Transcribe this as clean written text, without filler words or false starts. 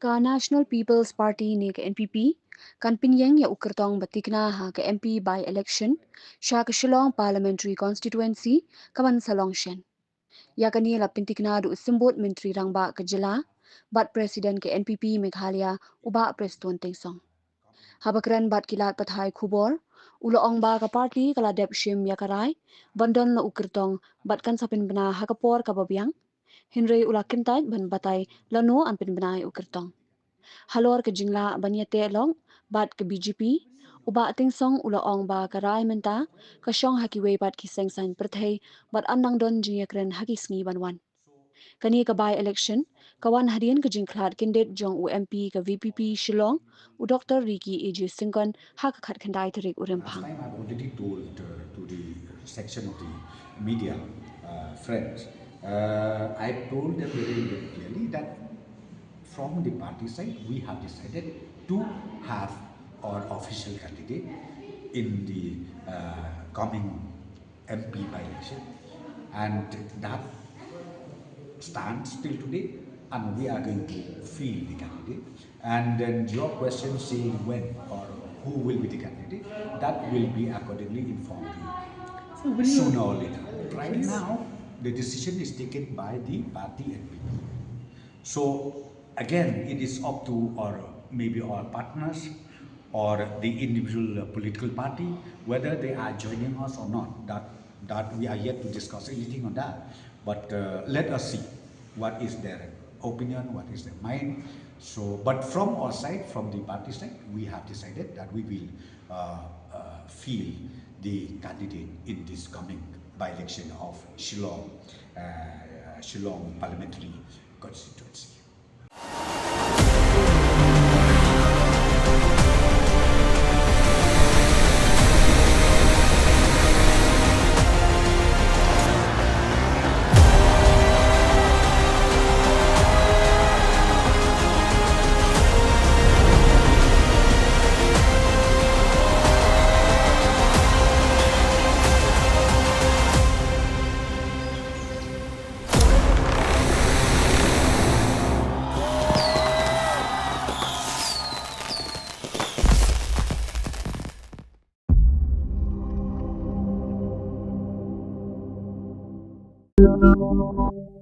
Ka National People's Party ni ka NPP, kan Pynieng Kyrtong ba Thikna ha ka MP by election, siya ka Shillong Parliamentary Constituency, kaman sa Longshen. Ya kanila Thikna du simbot menteri rangba ka jela, bat President ke NPP Meghalaya uba Preston Tengsong. Habakran bat kilat pathai khubor, uloong ba ka party kala dep shim yakarai, bandon la Kyrtong bat kan sa Pynbna hakapor kababyang, Henry ula kintaj ban batay lano an Pynbna Kyrtong. Halor ke jingla banyate long bat ke BGP uba tingsong ulaong ba karai menta kasyong hakiwe bat kiseng san perthei bat andang don jingakren hakisngi banwan. Kani ka by election kawan hadian ke jingklat kindet jong UMP ke VPP Shillong u Dr. Ricky AJ Singkon hak khat khandai tarik Last urimpang. time I've already told to the section of the media friends, I told them very clearly that from the party side we have decided to have our official candidate in the coming MP by-election, and that stands till today, and we are going to field the candidate. And then your question saying when or who will be the candidate, that will be accordingly informed you sooner or later. Right now, the decision is taken by the party NPP. So again, it is up to our maybe our partners or the individual political party whether they are joining us or not. That we are yet to discuss anything on that. But let us see what is their opinion, what is their mind. So, but from our side, from the party side, we have decided that we will field the candidate in this coming by-election of Shillong, Shillong Parliamentary Constituency. Thank you.